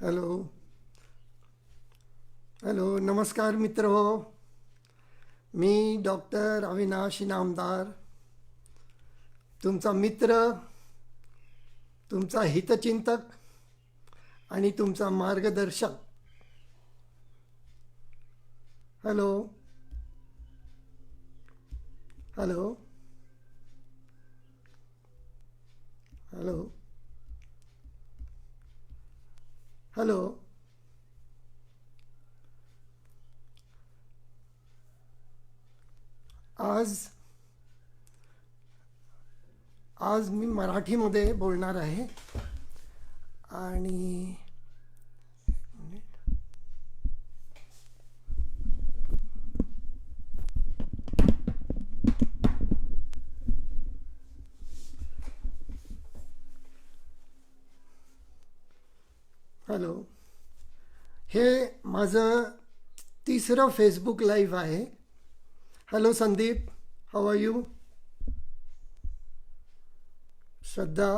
Hello hello नमस्कार मित्र हो. मी डॉक्टर अविनाश इनामदार, तुमचा मित्र, तुमचा हितचिंतक आणि तुमचा मार्गदर्शक. हॅलो हॅलो हॅलो हॅलो आज आज मी मराठीमध्ये बोलणार आहे. आणि हॅलो, हे माझं तिसरं फेसबुक लाईव्ह आहे. Hello Sandeep, how are you? Shraddha,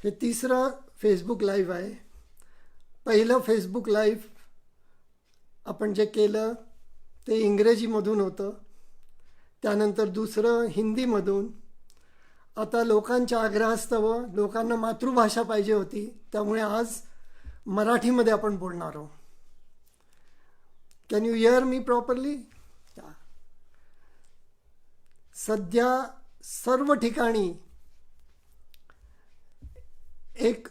हे तिसरं फेसबुक लाईव्ह आहे. पहिलं फेसबुक लाईव्ह आपण जे केलं ते इंग्रजीमधून होतं, त्यानंतर दुसरं हिंदीमधून. आता लोकांच्या आग्रहास्तव लोकांना मातृभाषा पाहिजे होती, त्यामुळे आज मराठीमध्ये आपण बोलणार आहोत. Can you here me properly? सध्या सर्व ठिकाणी एक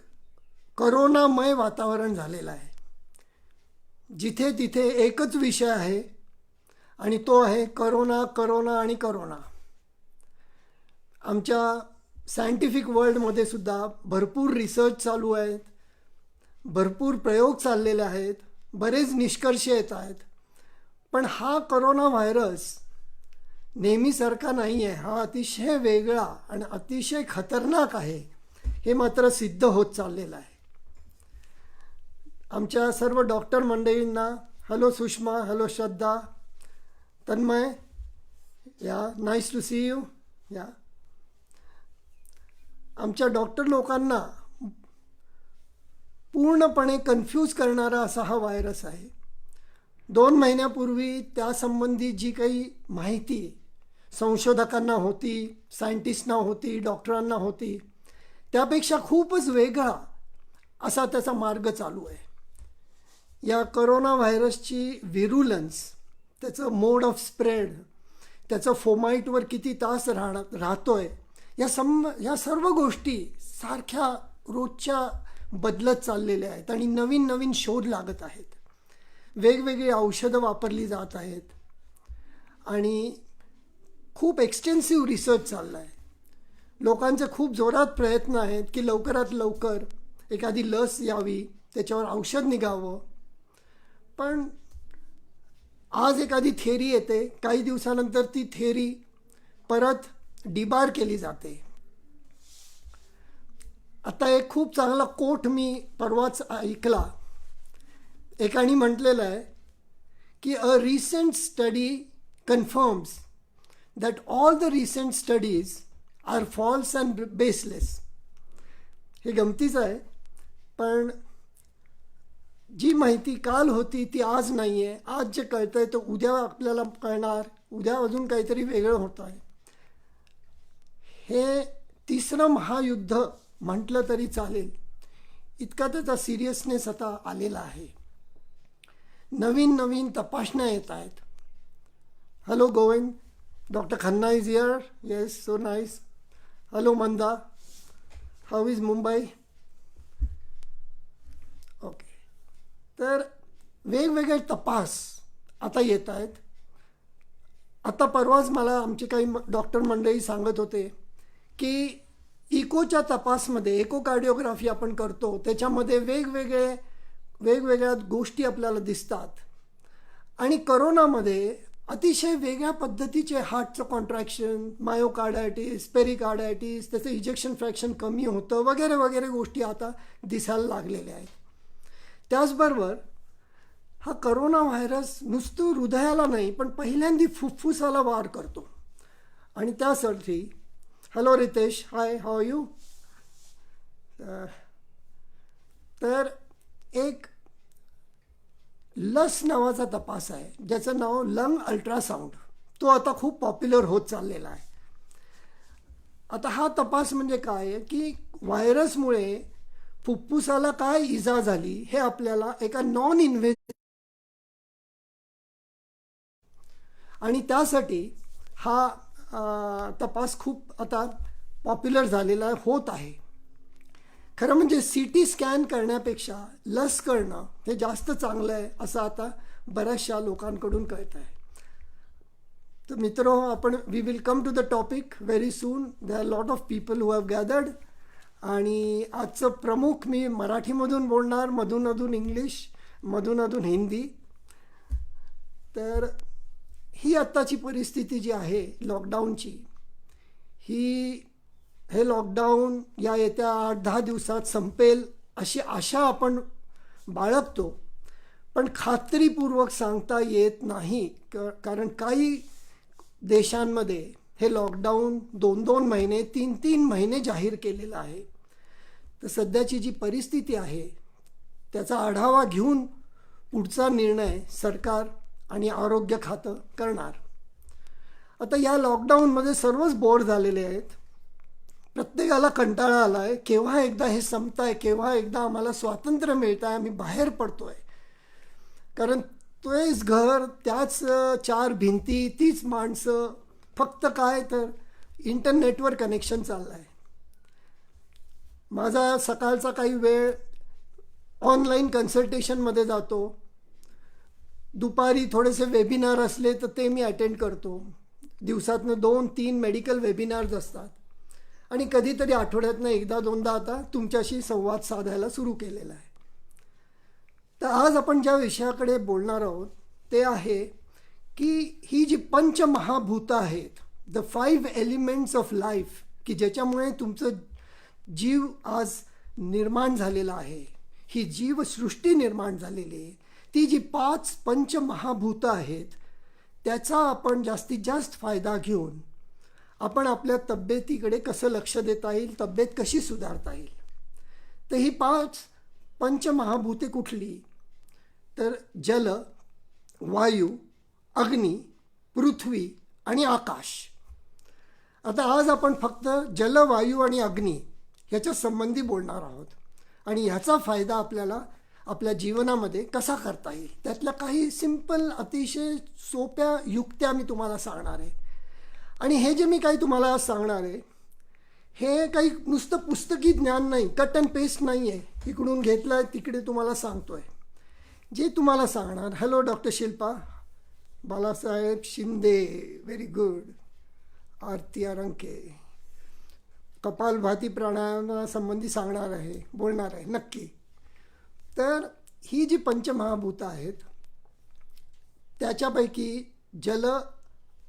करोनामय वातावरण झालेलं आहे. जिथे तिथे एकच विषय आहे आणि तो आहे करोना, करोना आणि करोना. आमच्या सायंटिफिक वर्ल्डमध्ये सुद्धा भरपूर रिसर्च चालू आहेत, भरपूर प्रयोग चाललेले आहेत, बरेच निष्कर्ष येत आहेत. पण हा करोना व्हायरस नेहमीसारखा नाही आहे. हा अतिशय वेगळा आणि अतिशय खतरनाक आहे, हे मात्र सिद्ध होत चाललेलं आहे. आमच्या सर्व डॉक्टर मंडळींना हॅलो सुषमा, हॅलो श्रद्धा, तन्मय, या नाईस टू सी यू. या आमच्या डॉक्टर लोकांना पूर्णपणे कन्फ्यूज करणारा असा हा व्हायरस आहे. 2 महिन्यापूर्वी त्यासंबंधी जी काही माहिती संशोधकांना होती, सायंटिस्टना होती, डॉक्टरांना होती, त्यापेक्षा खूपच वेगळा असा त्याचा मार्ग चालू आहे. या करोना व्हायरसची व्हिरुलन्स, त्याचं मोड ऑफ स्प्रेड, त्याचं फोमाईटवर किती तास राहतोय, या सर्व गोष्टी सारख्या रोजच्या बदलत चाललेल्या आहेत आणि नवीन नवीन शोध लागत आहेत. वेगवेगळी औषधं वापरली जात आहेत आणि खूप एक्सटेन्सिव्ह रिसर्च चालला आहे. लोकांचे खूप जोरात प्रयत्न आहेत की लवकरात लवकर एखादी लस यावी, त्याच्यावर औषध निघावं. पण आज एखादी थेअरी येते, काही दिवसानंतर ती थेअरी परत डिबार केली जाते. आता एक खूप चांगला कोट मी परवाच ऐकला. एकाने म्हटलेलं आहे की a recent study confirms that all the recent studies are false and baseless. हे गमतीचं आहे, पण जी माहिती काल होती ती आज नाही आहे. आज जे कळतं आहे ते उद्या आपल्याला कळणार, उद्या अजून काहीतरी वेगळं होतं आहे. हे तिसरं महायुद्ध म्हटलं तरी चालेल, इतका त्याचा सिरियसनेस आता आलेला आहे. नवीन नवीन तपासण्या येत आहेत. Hello Govind, doctor Khanna is here. Yes, so nice. Hello Manda, how is Mumbai? Okay. तर वेगवेगळे तपास आता येत आहेत. आता परवाच मला आमचे काही डॉक्टर मंडळी सांगत होते की इकोच्या तपासमध्ये, इकोकार्डिओग्राफी आपण करतो, त्याच्यामध्ये वेगवेगळ्या गोष्टी आपल्याला दिसतात. आणि करोनामध्ये अतिशय वेगळ्या पद्धतीचे हार्टचं कॉन्ट्रॅक्शन, मायोकार्डायटिस, पेरिकार्डायटिस, त्याचं इजेक्शन फ्रॅक्शन कमी होतं, वगैरे वगैरे गोष्टी आता दिसायला लागलेल्या आहेत. त्याचबरोबर हा करोना व्हायरस नुसतं हृदयाला नाही, पण पहिल्यांदा फुफ्फुसाला वार करतो. आणि त्यासाठी hello Ritesh, hi, how are you? तर एक लस नावाचा तपास आहे ज्याचं नाव लंग अल्ट्रासाऊंड. तो आता खूप पॉप्युलर होत चाललेला आहे. आता हा तपास म्हणजे काय आहे की व्हायरसमुळे फुफ्फुसाला काय इजा झाली हे आपल्याला एका नॉन इन्व्हेसिव्ह, आणि त्यासाठी हा तपास खूप आता पॉप्युलर झालेला होत आहे. खरं म्हणजे CT स्कॅन करण्यापेक्षा लस करणं हे जास्त चांगलं आहे असं आता बऱ्याचशा लोकांकडून कळत आहे. तर मित्र, आपण we will come to the topic very soon. They are lot of people who have gathered. आणि आजचं प्रमुख मी मराठीमधून बोलणार, मधून इंग्लिश, मधून हिंदी. तर ही आत्ताची परिस्थिती जी आहे लॉकडाऊनची, हे लॉकडाऊन या येत्या 8-10 दिवसात संपेल अशी आशा आपण बाळगतो, पण खात्रीपूर्वक सांगता येत नाही. कारण काही देशांमध्ये हे लॉकडाऊन 2-2 महिने, 3-3 महिने जाहीर केलेलं आहे. तर सध्याची जी परिस्थिती आहे त्याचा आढावा घेऊन पुढचा निर्णय सरकार आणि आरोग्य खातं करणार. आता या लॉकडाऊनमध्ये सर्वच बोर झालेले आहेत. प्रत्येकाला कंटाळा आला आहे. केव्हा एकदा हे संपत आहे, केव्हा एकदा आम्हाला स्वातंत्र्य मिळत आहे, आम्ही बाहेर पडतो आहे. कारण तेच घर, त्याच 4 भिंती, तीच माणसं, फक्त काय तर इंटरनेटवर कनेक्शन चाललं आहे. माझा सकाळचा काही वेळ ऑनलाईन कन्सल्टेशनमध्ये जातो. दुपारी थोडेसे वेबिनार असले तर ते मी अटेंड करतो. दिवसातनं 2-3 मेडिकल वेबिनार्स असतात. आणि कधीतरी आठवड्यातनं 1-2दा आता तुमच्याशी संवाद साधायला सुरू केलेला आहे. तर आज आपण ज्या विषयाकडे बोलणार आहोत ते आहे की ही जी पंचमहाभूतं आहेत, द 5 एलिमेंट्स ऑफ लाईफ, की ज्याच्यामुळे तुमचं जीव आज निर्माण झालेला आहे, ही जीवसृष्टी निर्माण झालेली आहे, ती जी 5 पंचमहाभूतं आहेत त्याचा आपण जास्तीत जास्त फायदा घेऊन आपण आपल्या तब्येतीकडे कसं लक्ष देता येईल, तब्येत कशी सुधारता येईल. तर ही 5 पंचमहाभूते कुठली? तर जल, वायू, अग्नी, पृथ्वी आणि आकाश. आता आज आपण फक्त जल, वायू आणि अग्नी ह्याच्या संबंधी बोलणार आहोत. आणि ह्याचा फायदा आपल्याला आपल्या जीवनामध्ये कसा करता येईल त्यातल्या काही सिंपल, अतिशय सोप्या युक्त्या मी तुम्हाला सांगणार आहे. आणि हे जे मी काही तुम्हाला आज सांगणार आहे हे काही नुसतं पुस्तकी ज्ञान नाही, कट अँड पेस्ट नाही आहे, इकडून घेतलं आहे तिकडे तुम्हाला सांगतो आहे. जे तुम्हाला सांगणार, hello doctor Shilpa Balasaheb Shinde, very good, Aarti Aranke, kapalbhati प्राणायामासंबंधी सांगणार आहे, बोलणार आहे नक्की. तर ही जी पंचमहाभूतं आहेत त्याच्यापैकी जल,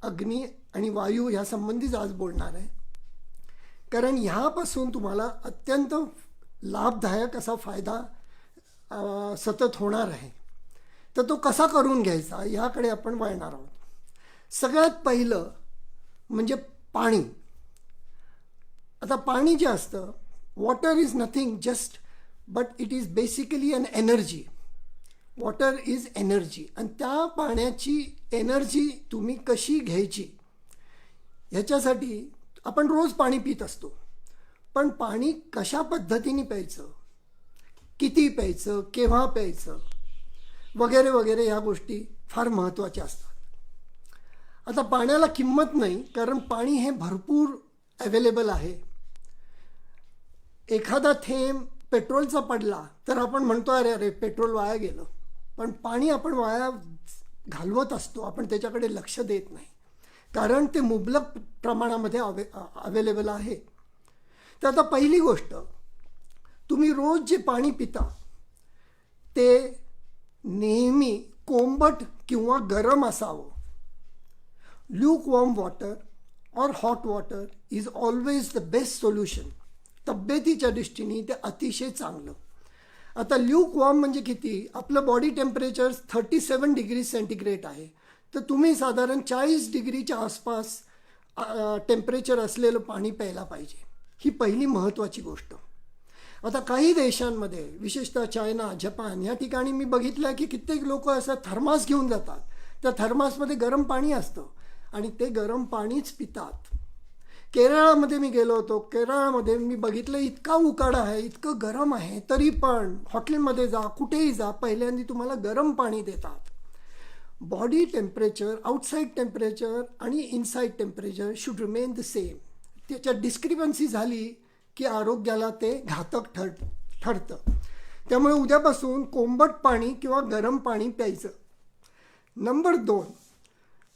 अग्नी आणि वायू ह्या संबंधीच आज बोलणार आहे. कारण ह्यापासून तुम्हाला अत्यंत लाभदायक असा फायदा सतत होणार आहे. तर तो कसा करून घ्यायचा ह्याकडे आपण वळणार आहोत. सगळ्यात पहिलं म्हणजे पाणी. आता पाणी जे असतं, water is nothing just but it is basically an energy. Water is energy. आणि त्या पाण्याची एनर्जी तुम्ही कशी घ्यायची ह्याच्यासाठी आपण रोज पाणी पित असतो. पण पाणी कशा पद्धतीने प्यायचं, किती प्यायचं, केव्हा प्यायचं वगैरे वगैरे ह्या गोष्टी फार महत्त्वाच्या असतात. आता पाण्याला किंमत नाही, कारण पाणी हे भरपूर अवेलेबल आहे. एखादा थेंब पेट्रोलचा पडला तर आपण म्हणतो अरे अरे पेट्रोल वाया गेलं. पण पाणी आपण वाया घालवत असतो, आपण त्याच्याकडे लक्ष देत नाही, कारण ते मुबलक प्रमाणामध्ये अवेलेबल आहे. तर आता पहिली गोष्ट, तुम्ही रोज जे पाणी पिता ते नेहमी कोंबट किंवा गरम असावं. Lukewarm water or hot water is always the best solution. तब्येतीच्या दृष्टीने ते अतिशय चांगलं. आता ल्यूक वॉर्म म्हणजे किती? आपलं बॉडी टेम्परेचर 37 डिग्री सेंटीग्रेड आहे. तर तुम्ही साधारण 40 डिग्रीच्या आसपास टेम्परेचर असलेलं पाणी प्यायला पाहिजे. ही पहिली महत्त्वाची गोष्ट. आता काही देशांमध्ये विशेषतः चायना, जपान या ठिकाणी मी बघितलं की कित्येक लोक असं थर्मास घेऊन जातात. त्या थर्मासमध्ये गरम पाणी असतं आणि ते गरम पाणीच पितात. केरळामध्ये मी गेलो होतो. केरळामध्ये मी बघितलं इतका उकाडा आहे, इतकं गरम आहे, तरी पण हॉटेलमध्ये जा, कुठेही जा, पहिल्यांदा तुम्हाला गरम पाणी देतात. बॉडी टेम्परेचर, आउटसाईड टेम्परेचर आणि inside temperature should remain the same. त्याच्यात डिस्क्रिपन्सी झाली की आरोग्याला ते घातक ठरतं. त्यामुळे उद्यापासून कोंबट पाणी किंवा गरम पाणी प्यायचं. नंबर 2,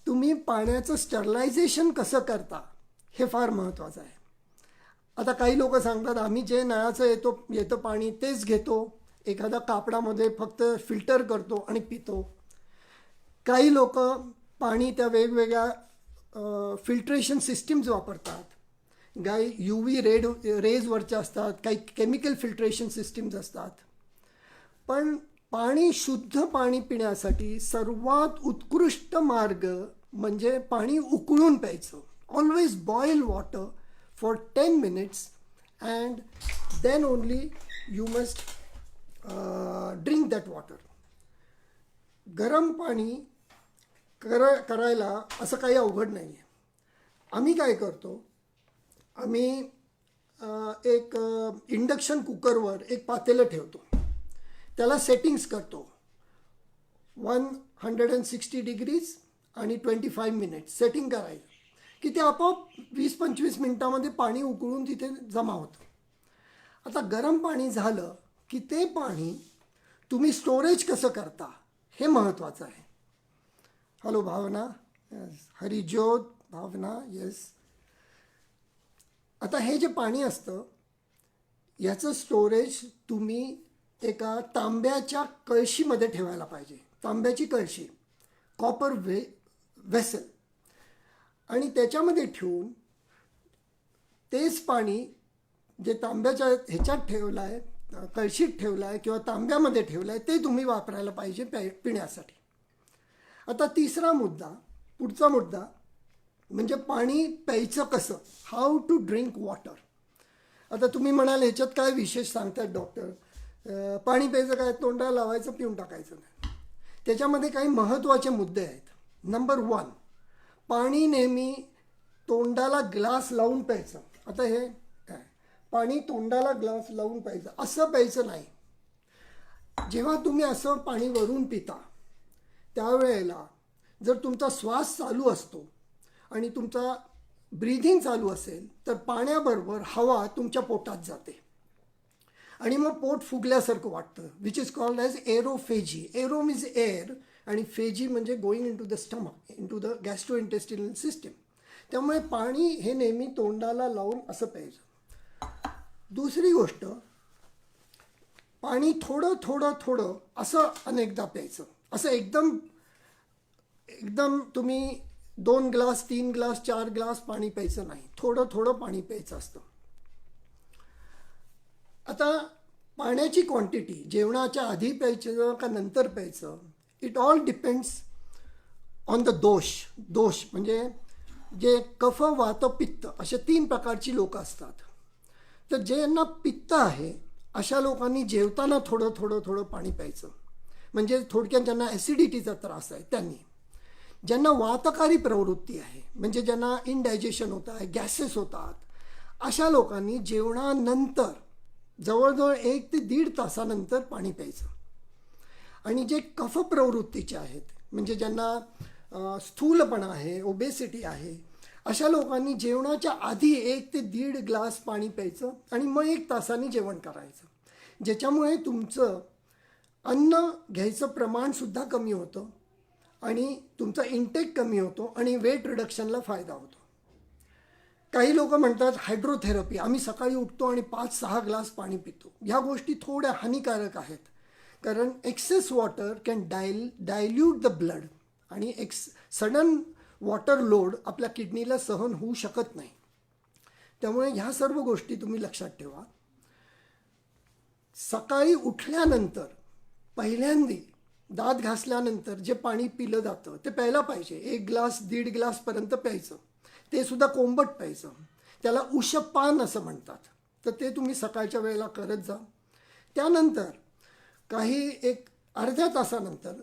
तुम्ही पाण्याचं स्टरलायझेशन कसं करता हे फार महत्त्वाचं आहे. आता काही लोक सांगतात आम्ही जे नळाचं येतं पाणी तेच घेतो, एखाद्या कापडामध्ये फक्त फिल्टर करतो आणि पितो. काही लोक पाणी त्या वेगवेगळ्या फिल्ट्रेशन सिस्टीम्स वापरतात. काही UV रेजवरच्या असतात, काही केमिकल फिल्ट्रेशन सिस्टीम्स असतात. पण पाणी, शुद्ध पाणी पिण्यासाठी सर्वात उत्कृष्ट मार्ग म्हणजे पाणी उकळून प्यायचं. Always boil water for 10 minutes and then only you must drink that water. गरम पाणी करायला असं काही अवघड नाही आहे. आम्ही काय करतो, आम्ही एक इंडक्शन कुकरवर एक पातेलं ठेवतो, त्याला सेटिंग्स करतो 160 डिग्रीज आणि 25 मिनिट्स सेटिंग करायचं की ते आपोआप 20-25 मिनटामध्ये पाणी उकळून तिथे जमा होतं. आता गरम पाणी झालं की ते पाणी तुम्ही स्टोरेज कसं करता हे महत्त्वाचं आहे. हॅलो भावना, हरिज्योत, भावना, येस. आता हे जे पाणी असतं याचं स्टोरेज तुम्ही एका तांब्याच्या कळशीमध्ये ठेवायला पाहिजे. तांब्याची कळशी, कॉपर वेसल, आणि त्याच्यामध्ये ठेवून तेच पाणी जे तांब्याच्या ह्याच्यात ठेवलं आहे, कळशीत ठेवलं आहे किंवा तांब्यामध्ये ठेवलं आहे, ते तुम्ही वापरायला पाहिजे पिण्यासाठी. आता पुढचा मुद्दा म्हणजे पाणी प्यायचं कसं, हाऊ टू ड्रिंक वॉटर. आता तुम्ही म्हणाल ह्याच्यात काय विशेष सांगतात डॉक्टर, पाणी प्यायचं काय, तोंडाला लावायचं, पिऊन टाकायचं नाही. त्याच्यामध्ये काही महत्त्वाचे मुद्दे आहेत. नंबर 1, पाणी नेहमी तोंडाला ग्लास लावून प्यायचं. आता हे काय, पाणी तोंडाला ग्लास लावून प्यायचं असं प्यायचं नाही. जेव्हा तुम्ही असं पाणी वरून पिता त्यावेळेला जर तुमचा श्वास चालू असतो आणि तुमचा ब्रीथिंग चालू असेल तर पाण्याबरोबर हवा तुमच्या पोटात जाते आणि मग पोट फुगल्यासारखं वाटतं, which is called as aerophagy. Aero means air आणि फेजी म्हणजे going into the stomach, into the gastrointestinal system. त्यामुळे पाणी हे नेहमी तोंडाला लावून असं प्यायचं. दुसरी गोष्ट, पाणी थोडं थोडं थोडं असं अनेकदा प्यायचं. असं एकदम तुम्ही 2 ग्लास, 3 ग्लास, 4 ग्लास पाणी प्यायचं नाही, थोडं थोडं पाणी प्यायचं असतं. आता पाण्याची क्वांटिटी जेवणाच्या आधी प्यायचं का नंतर प्यायचं, it all depends on the दोष म्हणजे जे कफ, वात, पित्त अशा 3 प्रकारची लोक असतात. तर ज्यांना पित्त आहे अशा लोकांनी जेवताना थोडं थोडं थोडं पाणी प्यायचं. म्हणजे थोडक्यात ज्यांना ॲसिडिटीचा त्रास आहे त्यांनी. ज्यांना वातकारी प्रवृत्ती आहे म्हणजे ज्यांना इनडायजेशन होतं आहे, गॅसेस होतात, अशा लोकांनी जेवणानंतर जवळजवळ 1 ते 1.5 तासानंतर पाणी प्यायचं. आणि जे कफ प्रवृत्तीचे आहेत म्हणजे ज्यांना स्थूलपणा आहे, ओबेसिटी आहे, अशा लोकांनी जेवणाच्या आधी 1 ते 1.5 ग्लास पाणी प्यायचं आणि मग 1 तासाने जेवण करायचं. ज्याच्यामुळे तुमचं अन्न घ्यायचं प्रमाणसुद्धा कमी होतं आणि तुमचा इंटेक कमी होतो आणि वेट रिडक्शनला फायदा होतो. काही लोक म्हणतात हायड्रोथेरपी, आम्ही सकाळी उठतो आणि 5-6 ग्लास पाणी पितो. ह्या गोष्टी थोड्या हानिकारक आहेत कारण excess water can dilute the blood आणि सडन वॉटर लोड आपल्या किडनीला सहन होऊ शकत नाही. त्यामुळे ह्या सर्व गोष्टी तुम्ही लक्षात ठेवा. सकाळी उठल्यानंतर पहिल्यांदा दात घासल्यानंतर जे पाणी पिलं जातं ते प्यायला पाहिजे. 1 ग्लास 1.5 ग्लासपर्यंत प्यायचं. ते सुद्धा कोंबट प्यायचं. त्याला उषपान असं म्हणतात. तर ते तुम्ही सकाळच्या वेळेला करत जा. त्यानंतर काही एक अर्ध्या तासानंतर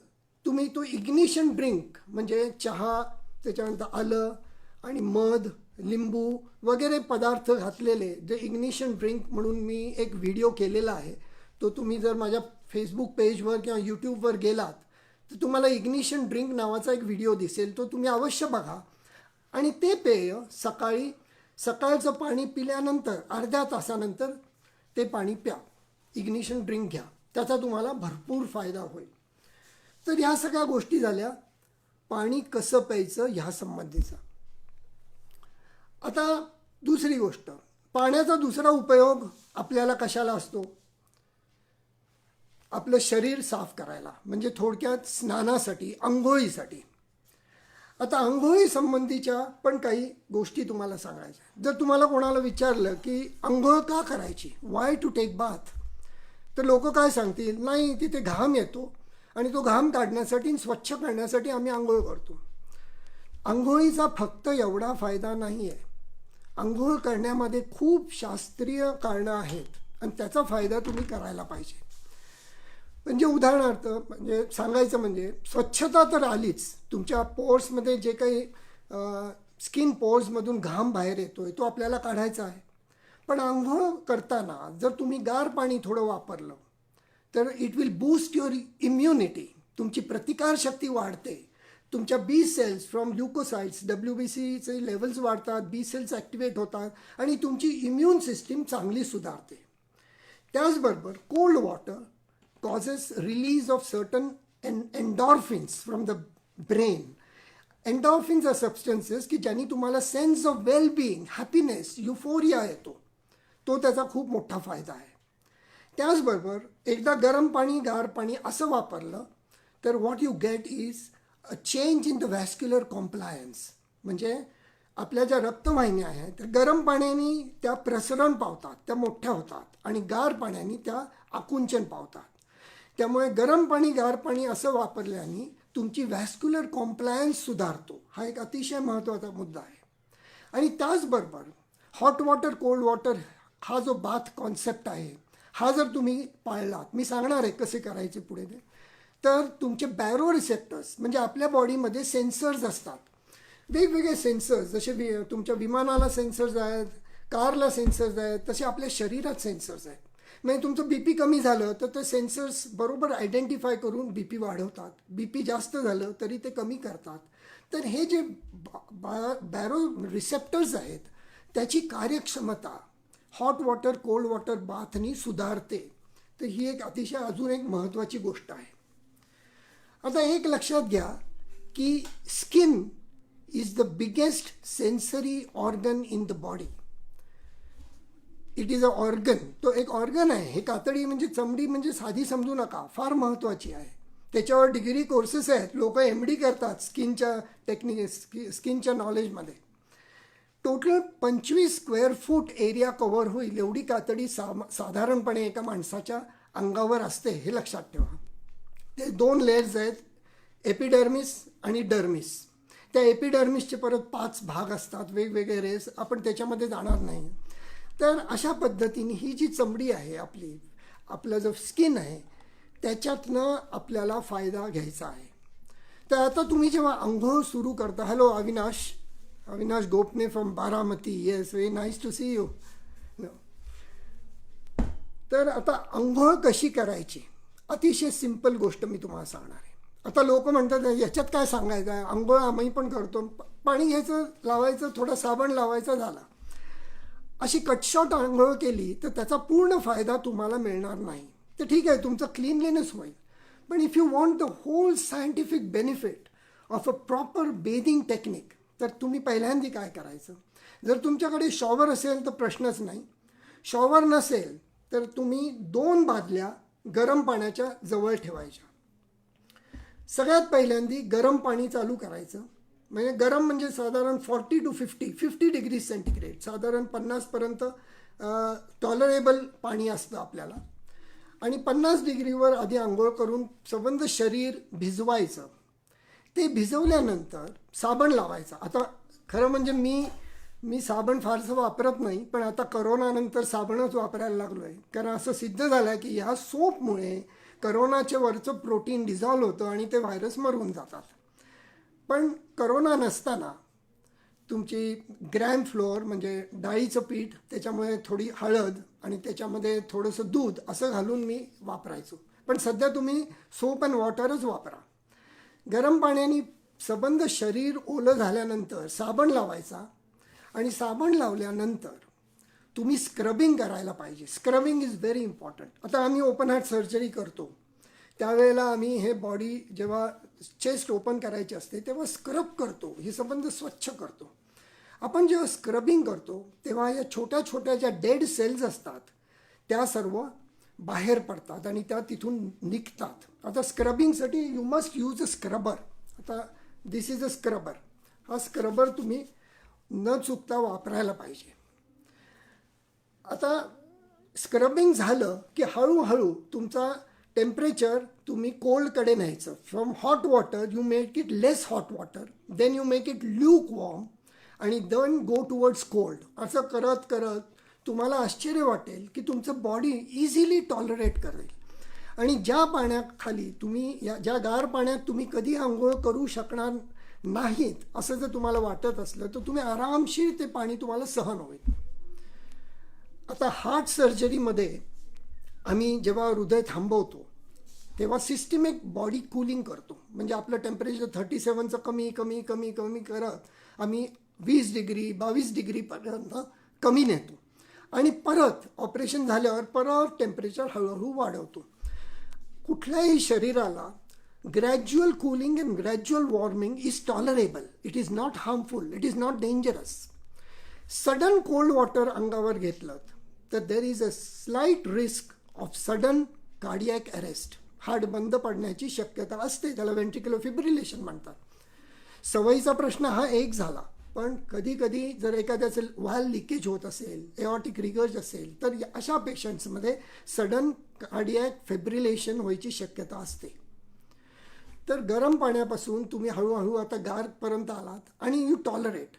तुम्ही तो इग्निशन ड्रिंक म्हणजे चहा, त्याच्यानंतर आलं आणि मध, लिंबू वगैरे पदार्थ घातलेले जे इग्निशन ड्रिंक म्हणून मी एक व्हिडिओ केलेला आहे, तो तुम्ही जर माझ्या फेसबुक पेजवर किंवा यूट्यूबवर गेलात तर तुम्हाला इग्निशन ड्रिंक नावाचा एक व्हिडिओ दिसेल, तो तुम्ही अवश्य बघा. आणि ते पेय सकाळचं पाणी पिल्यानंतर अर्ध्या तासानंतर ते पाणी प्या, इग्निशन ड्रिंक घ्या, त्याचा तुम्हाला भरपूर फायदा होईल. तर ह्या सगळ्या गोष्टी झाल्या पाणी कसं प्यायचं ह्या संबंधीचा. आता दुसरी गोष्ट, पाण्याचा दुसरा उपयोग आपल्याला कशाला असतो? आपलं शरीर साफ करायला, म्हणजे थोडक्यात स्नानासाठी, आंघोळीसाठी. आता आंघोळी संबंधीच्या पण काही गोष्टी तुम्हाला सांगायच्या. जर तुम्हाला कोणाला विचारलं की आंघोळ का करायची, वाय टू टेक बाथ, तर लोक काय सांगतील, नाही तिथे घाम येतो आणि तो घाम काढण्यासाठी, स्वच्छ करण्यासाठी आम्ही आंघोळ करतो. आंघोळीचा फक्त एवढा फायदा नाही आहे. आंघोळ करण्यामध्ये खूप शास्त्रीय कारणं आहेत आणि त्याचा फायदा तुम्ही करायला पाहिजे. म्हणजे उदाहरणार्थ म्हणजे सांगायचं म्हणजे स्वच्छता तर आलीच, तुमच्या पोर्समध्ये जे काही स्किन पोर्समधून घाम बाहेर येतोय तो आपल्याला काढायचा आहे. पण आंघोळ करताना जर तुम्ही गार पाणी थोडं वापरलं तर it will boost your immunity, तुमची प्रतिकारशक्ती वाढते, तुमच्या बी सेल्स फ्रॉम ल्युकोसाइट्स, WBCचे लेवल्स वाढतात, बी सेल्स ॲक्टिवेट होतात आणि तुमची इम्युन सिस्टीम चांगली सुधारते. त्याचबरोबर cold water causes release of certain endorphins from the brain. Endorphins are substances की ज्यांनी तुम्हाला sense of well-being, happiness, euphoria येतो, तो त्याचा खूप मोठा फायदा आहे. त्याचबरोबर एकदा गरम पाणी, गार पाणी असं वापरलं तर what you get is a change in the vascular compliance. म्हणजे आपल्या ज्या रक्तवाहिन्या आहेत त्या गरम पाण्याने त्या प्रसरण पावतात, त्या मोठ्या होतात आणि गार पाण्याने त्या आकुंचन पावतात. त्यामुळे गरम पाणी, गार पाणी असं वापरल्याने तुमची व्हॅस्क्युलर कॉम्प्लायन्स सुधारतो. हा एक अतिशय महत्त्वाचा मुद्दा आहे. आणि त्याचबरोबर हॉट वॉटर, कोल्ड वॉटर हा जो बाथ कॉन्सेप्ट आहे, हा जर तुम्ही पाळलात, मी सांगणार आहे कसे करायचे पुढे ते, तर तुमचे बॅरो रिसेप्टर्स म्हणजे आपल्या बॉडीमध्ये सेन्सर्स असतात, वेगवेगळे सेन्सर्स, जसे तुमच्या विमानाला सेन्सर्स आहेत, कारला सेन्सर्स आहेत, तसे आपल्या शरीरात सेन्सर्स आहेत. म्हणजे तुमचं BP कमी झालं तर ते सेन्सर्स बरोबर आयडेंटिफाय करून BP वाढवतात, BP जास्त झालं तरी ते कमी करतात. तर हे जे बॅरो रिसेप्टर्स आहेत त्याची कार्यक्षमता हॉट वॉटर, कोल्ड वॉटर बाथनी सुधारते. तर ही एक अतिशय अजून एक महत्त्वाची गोष्ट आहे. आता एक लक्षात घ्या की skin is the biggest sensory organ in the body. It is a organ, तो एक ऑर्गन आहे. हे कातडी म्हणजे चमडी म्हणजे साधी समजू नका, फार महत्त्वाची आहे. त्याच्यावर डिग्री कोर्सेस आहेत, लोक MD करतात स्किनच्या नॉलेजमध्ये. Total 25 square foot area cover होईल एवढी कातडी साधारणपणे एका माणसाच्या अंगावर असते, हे लक्षात ठेवा. ते 2 लेयर्स आहेत, एपिडर्मिस आणि डर्मिस. त्या एपिडर्मिसचे परत 5 भाग असतात, वेगवेगळे रेस, आपण त्याच्यामध्ये जाणार नाही. तर अशा पद्धतीने ही जी चमडी आहे आपलं जो स्किन आहे त्याच्यातनं आपल्याला फायदा घ्यायचा आहे. तर आता तुम्ही जेव्हा आंघोळ सुरू करता, hello Avinash Gopne from Baramati, yes, very nice to see you. तर आता आंघोळ कशी करायची, अतिशय सिंपल गोष्ट मी तुम्हाला सांगणार आहे. आता लोक म्हणतात याच्यात काय सांगायचं आहे, आंघोळ आम्ही पण करतो, पाणी घ्यायचं, लावायचं, थोडं साबण लावायचा, झाला. अशी कटशॉट आंघोळ केली तर त्याचा पूर्ण फायदा तुम्हाला मिळणार नाही. तर ठीक आहे, तुमचं क्लीनलीनेस होईल, पण if you want the whole scientific benefit of a proper bathing technique, तर तुम्ही पहिल्यांदा काय करायचं, जर तुमच्याकडे शॉवर असेल तर प्रश्नच नाही. शॉवर नसेल तर तुम्ही 2 बादल्या गरम पाण्याच्या जवळ ठेवायच्या. सगळ्यात पहिल्यांदा गरम पाणी चालू करायचं. म्हणजे गरम म्हणजे साधारण 40 to 50 डिग्री सेंटीग्रेड, साधारण 50पर्यंत टॉलरेबल पाणी असतं आपल्याला. आणि 50 डिग्रीवर आधी आंघोळ करून संबंध शरीर भिजवायचं. ते भिजवल्यानंतर साबण लावायचा. आता खरं म्हणजे मी मी साबण फारसं वापरत नाही, पण आता करोनानंतर साबणच वापरायला लागलो आहे. कारण असं सिद्ध झालं आहे की ह्या सोपमुळे करोनाच्या वरचं प्रोटीन डिझॉल्व होतं आणि ते व्हायरस मरून जातात. पण करोना नसताना तुमची ग्रॅम फ्लोअर म्हणजे डाळीचं पीठ, त्याच्यामुळे थोडी हळद आणि त्याच्यामध्ये थोडंसं दूध असं घालून मी वापरायचो. पण सध्या तुम्ही सोप अँड वॉटरच वापरा. गरम पाण्याने सबंध शरीर ओलं झाल्यानंतर साबण लावायचा आणि साबण लावल्यानंतर तुम्ही स्क्रबिंग करायला पाहिजे. Scrubbing is very important. आता आम्ही ओपन हार्ट सर्जरी करतो त्यावेळेला आम्ही हे बॉडी जेव्हा चेस्ट ओपन करायची असते तेव्हा स्क्रब करतो, हे संबंध स्वच्छ करतो. आपण जेव्हा स्क्रबिंग करतो तेव्हा या छोट्या छोट्या ज्या डेड सेल्स असतात त्या सर्व बाहेर पडतात आणि त्या तिथून निघतात. आता स्क्रबिंगसाठी you must use a scrubber. आता दिस इज अ स्क्रबर. हा स्क्रबर तुम्ही न चुकता वापरायला पाहिजे. आता स्क्रबिंग झालं की हळूहळू तुमचा टेम्परेचर तुम्ही कोल्डकडे न्यायचं. From hot water you make it less hot water, then you make it lukewarm आणि देन गो टुवर्ड्स कोल्ड. असं करत करत तुम्हाला आश्चर्य वाटेल की तुमचं बॉडी इझिली टॉलरेट करेल. आणि ज्या पाण्याखाली तुम्ही ज्या गार पाण्यात तुम्ही कधी आंघोळ करू शकणार नाहीत असं जर तुम्हाला वाटत असलं तर तुम्ही आरामशीर ते पाणी तुम्हाला सहन होईल. आता हार्ट सर्जरीमध्ये आम्ही जेव्हा हृदय थांबवतो तेव्हा सिस्टमिक बॉडी कूलिंग करतो. म्हणजे आपलं टेम्परेचर 37चं कमी कमी कमी कमी करत आम्ही 20 डिग्री 22 डिग्रीपर्यंत कमी नेतो आणि परत ऑपरेशन झाल्यावर परत टेम्परेचर हळूहळू वाढवतो. कुठल्याही शरीराला gradual cooling and gradual warming is tolerable. It is not harmful, it is not dangerous. Sudden cold water अंगावर घेतलं तर there is a slight risk of sudden cardiac arrest. Heart बंद पडण्याची शक्यता असते, त्याला व्हेंट्रिक्युलर फिब्रिलेशन म्हणतात. सवयीचा प्रश्न हा एक झाला, पण कधी कधी जर एखाद्याचं व्हाल्व लिकेज होत असेल, एऑर्टिक रिगर्ज असेल तर अशा पेशंट्समध्ये सडन कार्डियॅक फिब्रिलेशन व्हायची शक्यता असते. तर गरम पाण्यापासून तुम्ही हळूहळू आता गारपर्यंत आलात आणि यू टॉलरेट.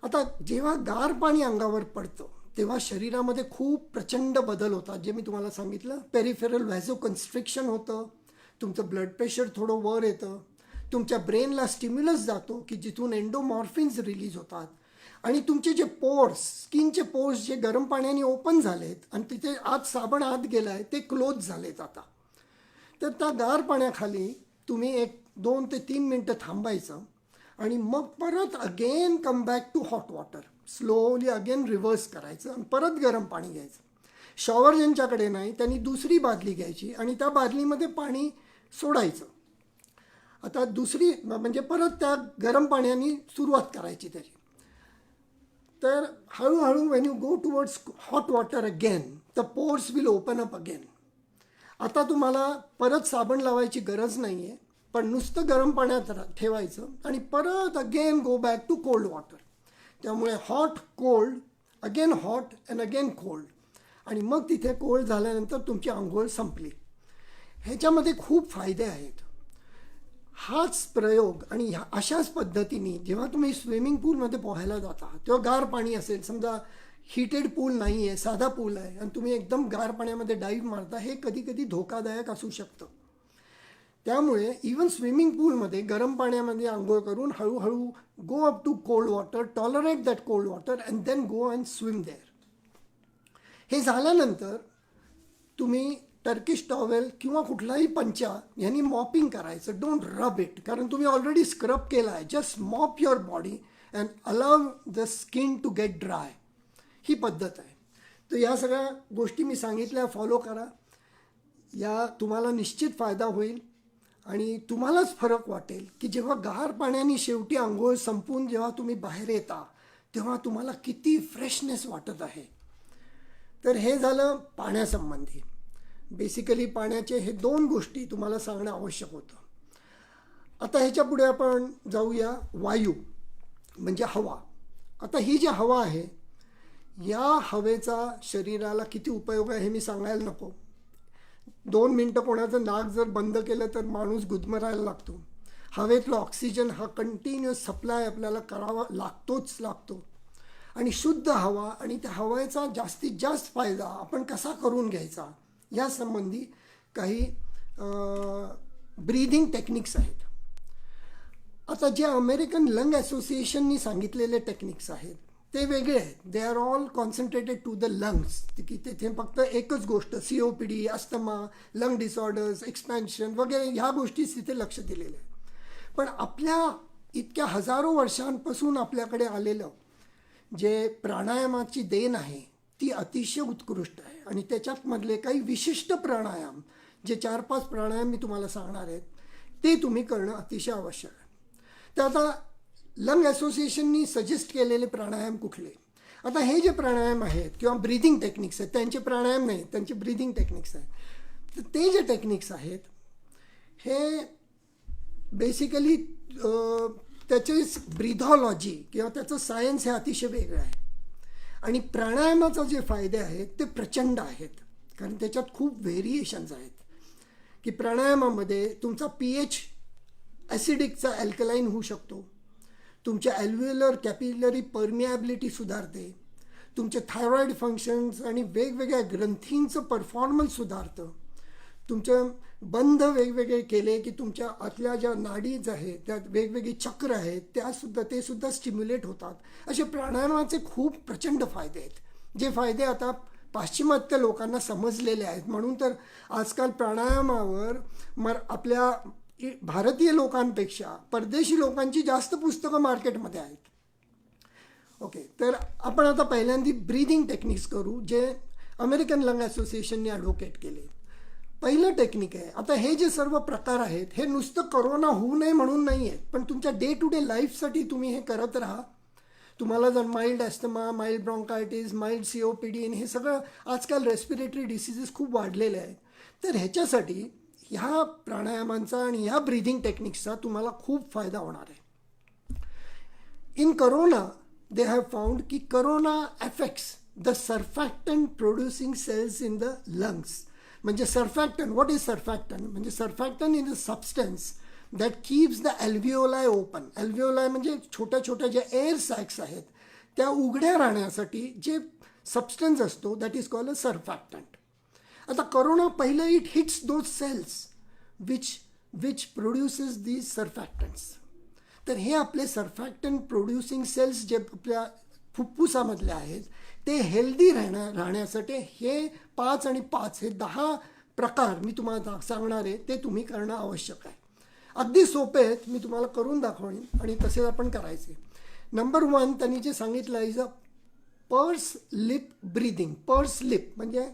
आता जेव्हा गार पाणी अंगावर पडतं तेव्हा शरीरामध्ये खूप प्रचंड बदल होतात, जे मी तुम्हाला सांगितलं. पेरिफेरल व्हॅझोकन्स्ट्रिक्शन होतं, तुमचं ब्लड प्रेशर थोडं वर येतं, तुमच्या ब्रेनला स्टिम्युलस जातो की जिथून एंडोमॉर्फिन्स रिलीज होतात आणि तुमचे जे पोर्स, स्किनचे पोर्स जे गरम पाण्याने ओपन झालेत आणि तिथे आत साबण आत गेला आहे ते क्लोज झालेत आता. तर त्या गार पाण्याखाली तुम्ही 2 ते 3 मिनटं थांबायचं आणि मग परत again come back to hot water. Slowly again reverse करायचं आणि परत गरम पाणी घ्यायचं. शॉवर ज्यांच्याकडे नाही त्यांनी दुसरी बादली घ्यायची आणि त्या बादलीमध्ये पाणी सोडायचं. आता दुसरी म्हणजे परत त्या गरम पाण्याने सुरुवात करायची त्याची. तर हळूहळू Wien you go towards hot water again the pores will open up again. आता तुम्हाला परत साबण लावायची गरज नाही आहे, पण नुसतं गरम पाण्यात ठेवायचं आणि परत again go back to cold water. त्यामुळे hot cold again hot and again cold आणि मग तिथे कोल्ड झाल्यानंतर तुमची आंघोळ संपली. ह्याच्यामध्ये खूप फायदे आहेत. हाच प्रयोग आणि अशाच पद्धतीने जेव्हा तुम्ही स्विमिंग पूलमध्ये पोहायला जाता तेव्हा गार पाणी असेल, समजा हीटेड पूल नाही आहे, साधा पूल आहे आणि तुम्ही एकदम गार पाण्यामध्ये डाईव्ह मारता, हे कधी कधी धोकादायक असू शकतं. त्यामुळे इवन स्विमिंग पूलमध्ये गरम पाण्यामध्ये आंघोळ करून हळूहळू go up to cold water, tolerate that cold water and then go and swim there. हे झाल्यानंतर तुम्ही टर्किश टॉवेल किंवा कुठलाही पंचा यांनी मॉपिंग करायचं. डोंट रब इट, कारण तुम्ही ऑलरेडी स्क्रब केला आहे. Just mop your body and allow the skin to get dry. ही पद्धत आहे. तर या सगळ्या गोष्टी मी सांगितल्या, फॉलो करा. या तुम्हाला निश्चित फायदा होईल आणि तुम्हालाच फरक वाटेल की जेव्हा गार पाण्याने शेवटी आंघोळ संपून जेव्हा तुम्ही बाहेर येता तेव्हा तुम्हाला किती फ्रेशनेस वाटत आहे. तर हे झालं पाण्यासंबंधी. बेसिकली पाण्याचे हे 2 गोष्टी तुम्हाला सांगणं आवश्यक होतं. आता ह्याच्या पुढे आपण जाऊया वायू म्हणजे हवा. आता ही जी हवा आहे या हवेचा शरीराला किती उपयोग आहे हे मी सांगायला नको. 2 मिनटं कोणाचं नाक जर बंद केलं तर माणूस गुदमरायला लागतो. हवेतलं ऑक्सिजन हा कंटिन्युअस सप्लाय आपल्याला करावा लागतो. आणि शुद्ध हवा आणि त्या हवेचा जास्तीत जास्त फायदा आपण कसा करून घ्यायचा या संबंधी काही ब्रीदिंग टेक्निक्स आहेत. आता जे अमेरिकन लंग असोसिएशननी सांगितलेले टेक्निक्स आहेत ते वेगळे आहेत. They are all concentrated to the lungs, की तिथे फक्त एकच गोष्ट COPD, asthma, lung disorders, expansion वगैरे ह्या गोष्टीच तिथे लक्ष दिलेलं आहे. पण आपल्या इतक्या हजारो वर्षांपासून आपल्याकडे आलेलं जे प्राणायामाची देण आहे ती अतिशय उत्कृष्ट आहे. आणि त्याच्यातमधले काही विशिष्ट प्राणायाम, जे 4-5 प्राणायाम मी तुम्हाला सांगणार आहेत, ते तुम्ही करणं अतिशय आवश्यक आहे. तर आता लंग असोसिएशननी सजेस्ट केलेले प्राणायाम कुठले? आता हे जे प्राणायाम आहेत किंवा ब्रीदिंग टेक्निक्स आहेत, त्यांचे प्राणायाम नाही, त्यांचे ब्रीदिंग टेक्निक्स आहेत. तर ते जे टेक्निक्स आहेत हे बेसिकली त्याचे ब्रीथॉलॉजी किंवा त्याचं सायन्स हे अतिशय वेगळं आहे. आणि प्राणायामाचे जे फायदे आहेत ते प्रचंड आहेत, कारण त्याच्यात खूप व्हेरिएशन्स आहेत. की प्राणायामामध्ये तुमचा pH ॲसिडिकचा अल्कलाईन होऊ शकतो, तुमच्या ॲल्व्ह्युलर कॅपिलरी परमिॲबिलिटी सुधारते, तुमचे थायरॉईड फंक्शन्स आणि वेगवेगळ्या ग्रंथींचं परफॉर्मन्स सुधारतं. तुमचं बंध वेगवेगळे केले की तुमच्या आतल्या ज्या नाडीज आहेत, त्यात वेगवेगळी चक्र आहेत, ते सुद्धा स्टिम्युलेट होतात. असे प्राणायामाचे खूप प्रचंड फायदे आहेत, जे फायदे आता पाश्चिमात्य लोकांना समजलेले आहेत. म्हणून तर आजकाल प्राणायामावर आपल्या भारतीय लोकांपेक्षा परदेशी लोकांची जास्त पुस्तकं मार्केटमध्ये आहेत. ओके, तर आपण आता पहिल्यांदा ब्रीदिंग टेक्निक्स करू जे अमेरिकन लंग असोसिएशनने ॲडव्होकेट केले. पहिलं टेक्निक आहे, आता हे जे सर्व प्रकार आहेत हे नुसतं कोरोना होऊ नये म्हणून नाही आहेत, पण तुमच्या डे टू डे लाईफसाठी तुम्ही हे करत राहा. तुम्हाला जर mild ॲस्थमा, mild bronchitis, mild COPD हे सगळं आजकाल रेस्पिरेटरी डिसीजेस खूप वाढलेले आहेत, तर ह्याच्यासाठी ह्या प्राणायामांचा आणि ह्या ब्रीदिंग टेक्निक्सचा तुम्हाला खूप फायदा होणार आहे. In corona they have found की corona affects the surfactant producing cells in the lungs. म्हणजे सर्फॅक्टन, व्हॉट इज सर्फॅक्टन? म्हणजे surfactant is a substance that keeps the alveoli open. Alveoli म्हणजे छोट्या छोट्या ज्या एअर सॅक्स आहेत त्या उघड्या राहण्यासाठी जे सबस्टन्स असतो that is called a surfactant. आता करोना पहिलं it hits those cells which produces these surfactants. तर हे आपले सर्फॅक्टंट प्रोड्युसिंग सेल्स जे आपल्या फुफ्फुसामधले आहेत ते हेल्दी राहण्यासाठी हे 5 आणि 5 हे 10 प्रकार मी तुम्हाला सांगणार आहे ते तुम्ही करणं आवश्यक आहे. अगदी सोपे आहेत, मी तुम्हाला करून दाखवेन आणि तसे आपण करायचे. नंबर 1 त्यांनी जे सांगितलं is a purse lip breathing. Purse lip म्हणजे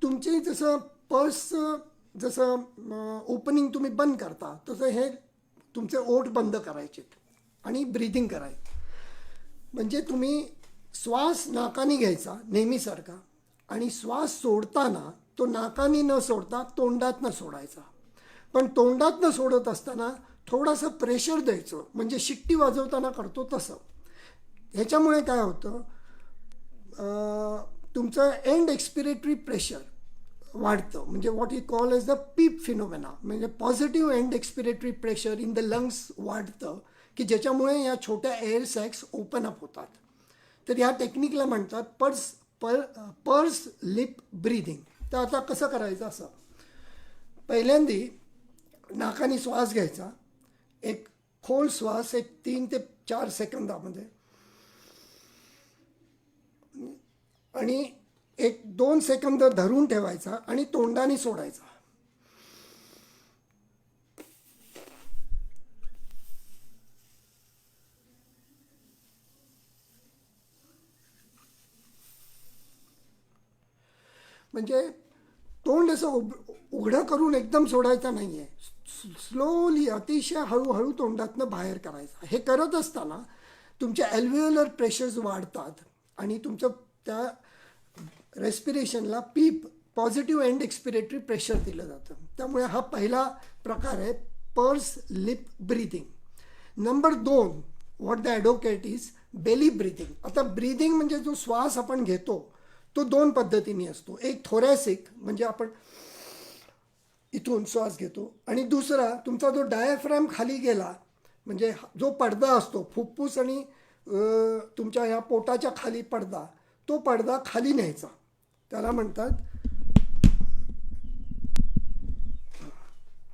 तुमचे जसं पर्स जसं ओपनिंग तुम्ही बंद करता तसं हे तुमचे ओठ बंद करायचे आणि ब्रीदिंग करायचे. म्हणजे तुम्ही श्वास नाकाने घ्यायचा नेहमीसारखा आणि श्वास सोडताना तो नाकाने न सोडता तोंडातनं सोडायचा. पण तोंडातनं सोडत असताना थोडंसं प्रेशर द्यायचं, म्हणजे शिट्टी वाजवताना करतो तसं. ह्याच्यामुळे काय होतं, तुमचं एंड एक्सपिरेटरी प्रेशर वाढतं, म्हणजे what you call as the PEEP phenomena. म्हणजे positive end expiratory pressure in the lungs वाढतं की ज्याच्यामुळे या छोट्या एअर सॅक्स ओपन अप होतात. तर ह्या टेक्निकला म्हणतात पर्स लिप ब्रीदिंग. तर आता कसं करायचं असं, पहिल्यांदा नाकाने श्वास घ्यायचा, एक खोल श्वास एक 3 ते 4 सेकंदामध्ये आणि 1-2 सेकंद धरून ठेवायचा आणि तोंडाने सोडायचा. म्हणजे तोंड असं उघडं करून एकदम सोडायचं नाही आहे, स्लोली अतिशय हळूहळू तोंडातनं बाहेर करायचं. हे करत असताना तुमच्या ॲल्व्हिओलर प्रेशर्स वाढतात आणि तुमचं त्या रेस्पिरेशनला पीप पॉझिटिव्ह एंड एक्सपिरेटरी प्रेशर दिलं जातं. त्यामुळे हा पहिला प्रकार आहे purse lip breathing. Number 2 what the advocate is belly breathing. आता ब्रीदिंग म्हणजे जो श्वास आपण घेतो तो 2 पद्धतीने असतो. एक थोरॅसिक म्हणजे आपण इथून श्वास घेतो आणि दुसरा तुमचा जो डायफ्रॅम खाली गेला म्हणजे जो पडदा असतो फुफ्फुस आणि तुमच्या ह्या पोटाच्या खाली पडदा, तो पडदा खाली न्यायचा, त्याला म्हणतात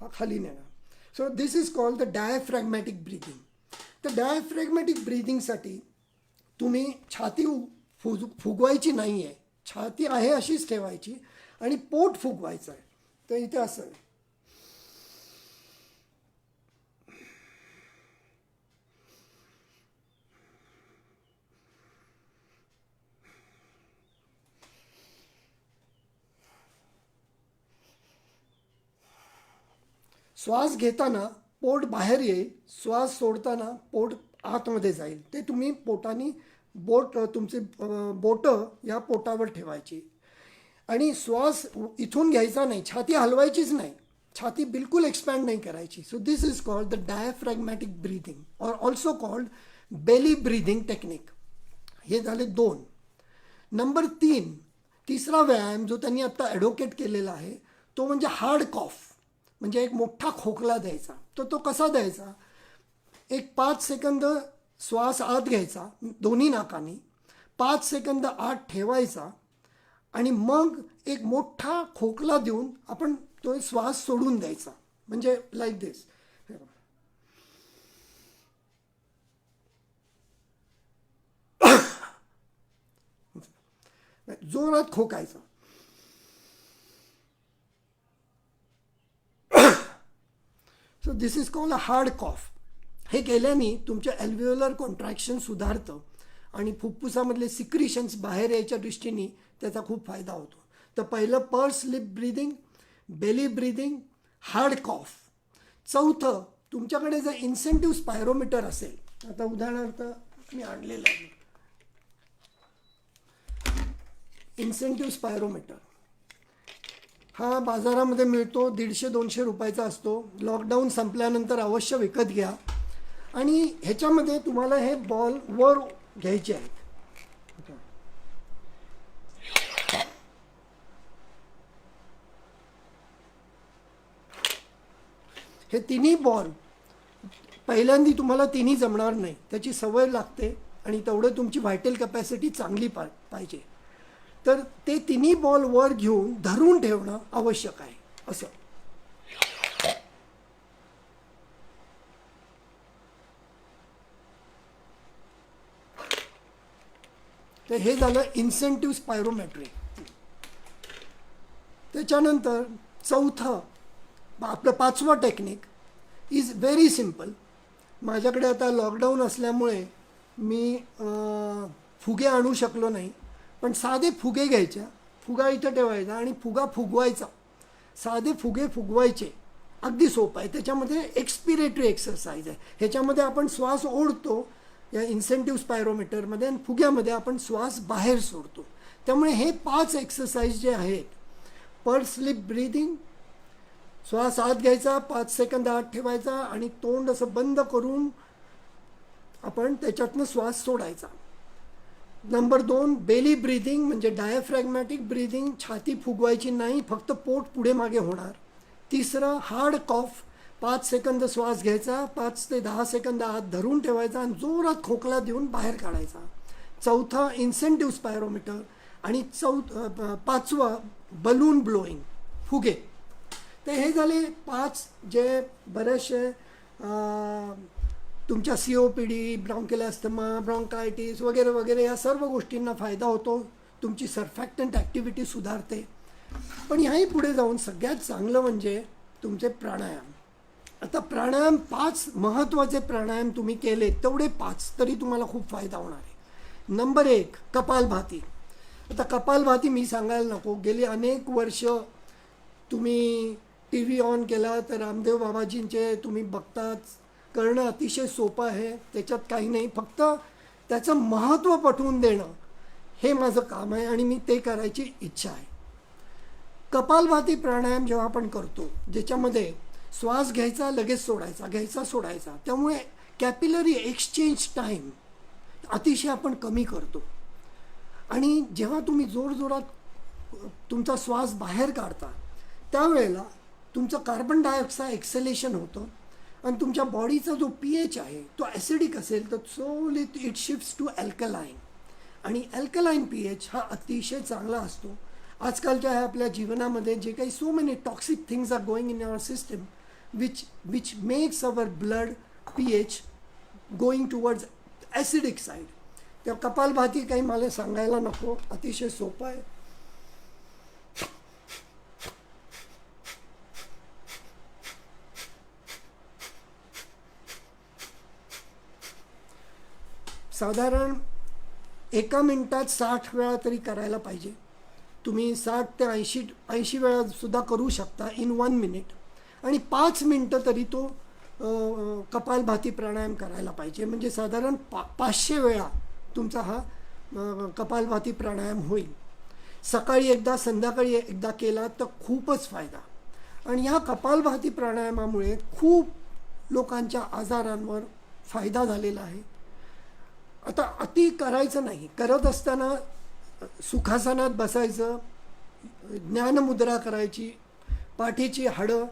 हा खाली नेणं. So this is called the diaphragmatic breathing. तर डायफ्रॅग्मॅटिक ब्रीदिंगसाठी तुम्ही छाती फुगवायची नाही आहे, छाती आहे अशीच ठेवायची आणि पोट फुगवायचं आहे. तर इथे असं आहे. श्वास घेताना पोट बाहेर येईल, श्वास सोडताना पोट आतमध्ये जाईल. ते तुम्ही पोटाने तुमचे बोटं या पोटावर ठेवायची आणि श्वास इथून घ्यायचा नाही, छाती हलवायचीच नाही, छाती बिलकुल एक्सपॅन्ड नाही करायची. So this is called the diaphragmatic breathing or also called belly breathing technique. हे झाले 2. नंबर 3, तिसरा व्यायाम जो त्यांनी आत्ता ॲडव्होकेट केलेला आहे तो म्हणजे हार्ड कॉफ, म्हणजे एक मोठा खोकला द्यायचा. तो कसा द्यायचा? एक 5 सेकंद श्वास आत घ्यायचा दोन्ही नाकानी, 5 सेकंद आत ठेवायचा आणि मग एक मोठा खोकला देऊन आपण तो श्वास सोडून द्यायचा. म्हणजे लाईक दिस, जोरात खोकायचं. So this is called a hard cough. हे केल्याने तुमच्या ॲल्व्हिओलर कॉन्ट्रॅक्शन सुधारतं आणि फुफ्फुसामधले सिक्रिशन्स बाहेर यायच्या दृष्टीने त्याचा खूप फायदा होतो. तर पहिलं purse lip breathing, belly breathing, hard cough. 4थं, तुमच्याकडे जर इन्सेंटिव्ह स्पायरोमीटर असेल, आता उदाहरणार्थ मी आणलेलं आहे इन्सेंटिव्ह स्पायरोमीटर. हा बाजारामध्ये मिळतो, 150-200 रुपयाचा असतो. लॉकडाऊन संपल्यानंतर अवश्य विकत घ्या. आणि ह्याच्यामध्ये तुम्हाला हे बॉल वर घ्यायचे आहेत. हे तिन्ही बॉल पहिल्यांदा तुम्हाला तिन्ही जमणार नाही, त्याची सवय लागते आणि तेवढं तुमची व्हायटल कॅपॅसिटी चांगली पाहिजे. तर ते तिन्ही बॉल वर घेऊन धरून ठेवणं आवश्यक आहे. असं तर हे झालं इन्सेंटिव्ह स्पायरोमेट्री. त्याच्यानंतर 4थं आपलं 5वं टेक्निक इज व्हेरी सिम्पल. माझ्याकडे आता लॉकडाऊन असल्यामुळे मी फुगे आणू शकलो नाही, पण साधे फुगे घ्यायच्या, फुगा इथं ठेवायचा आणि फुगा फुगवायचा. साधे फुगे फुगवायचे, अगदी सोपं आहे. त्याच्यामध्ये एक्सपिरेटरी एक्सरसाइज आहे. ह्याच्यामध्ये आपण श्वास ओढतो या इन्सेंटिव्ह स्पायरोमीटरमध्ये आणि फुग्यामध्ये आपण श्वास बाहेर सोडतो. त्यामुळे हे 5 एक्सरसाइज जे आहेत, पर्स लिप ब्रीदिंग, श्वास आत घ्यायचा, 5 सेकंद आत ठेवायचा आणि तोंड असं बंद करून आपण त्याच्यातनं श्वास सोडायचा. नंबर 2 बेली ब्रीदिंग म्हणजे डायफ्रॅग्मॅटिक ब्रीदिंग, छाती फुगवायची नाही, फक्त पोट पुढे मागे होणार. 3रं हार्ड कॉफ, 5 सेकंद श्वास घ्यायचा, 5 ते 10 सेकंद आत धरून ठेवायचा आणि जोरात खोकला देऊन बाहेर काढायचा. 4थं इन्सेंटिव्ह स्पायरोमीटर आणि 5वं बलून ब्लोईंग, फुगे. तर हे झाले 5 जे बरेचसे तुमच्या COPD, ब्रॉन्कियल अस्थमा, ब्रॉन्कायटिस वगैरे वगैरे या सर्व गोष्टींना फायदा होतो. तुमची सर्फॅक्टंट ॲक्टिव्हिटी सुधारते. पण ह्याही पुढे जाऊन सगळ्यात चांगलं म्हणजे तुमचे प्राणायाम. आता प्राणायाम 5 महत्त्वाचे प्राणायाम तुम्ही केले, तेवढे 5 तरी तुम्हाला खूप फायदा होणार आहे. नंबर 1 कपालभाती. आता कपालभाती मी सांगायला नको, गेली अनेक वर्ष तुम्ही TV ऑन केला तर रामदेव बाबाजींचे तुम्ही बघताच. करणं अतिशय सोपं आहे, त्याच्यात काही नाही, फक्त त्याचं महत्त्व पटवून देणं हे माझं काम आहे आणि मी ते करायची इच्छा आहे. कपालभाती प्राणायाम जेव्हा आपण करतो, ज्याच्यामध्ये श्वास घ्यायचा लगेच सोडायचा, घ्यायचा सोडायचा, त्यामुळे कॅपिलरी एक्सचेंज टाईम अतिशय आपण कमी करतो. आणि जेव्हा तुम्ही जोरजोरात तुमचा श्वास बाहेर काढता त्यावेळेला तुमचं कार्बन डायऑक्साईड एक्सेलेशन होतं आणि तुमच्या बॉडीचा जो pH आहे तो ॲसिडिक असेल तर सोली इट शिफ्ट्स टू अल्कलाईन. आणि अल्कलाईन pH हा अतिशय चांगला असतो. आजकालच्या ह्या आपल्या जीवनामध्ये जे काही so many toxic things are going in your system which makes our blood pH going towards acidic side. त्या कपालभाती काही मला सांगायला नको, अतिशय सोपं आहे. साधारण 1 मिनिटात 60 वेळा तरी करायला पाहिजे. तुम्ही 60 ते 80 वेळा सुद्धा करू शकता इन 1 मिनिट. आणि 5 मिनटं तरी तो कपालभाती प्राणायाम करायला पाहिजे. म्हणजे साधारण 500 वेळा तुमचा हा कपालभाती प्राणायाम होईल. सकाळी एकदा संध्याकाळी एकदा केला तर खूपच फायदा. आणि ह्या कपालभाती प्राणायामामुळे खूप लोकांच्या आजारांवर फायदा झालेला आहे. आता अति करायचं नाही. करत असताना सुखासनात बसायचं, ज्ञानमुद्रा करायची, पाठीची हाडं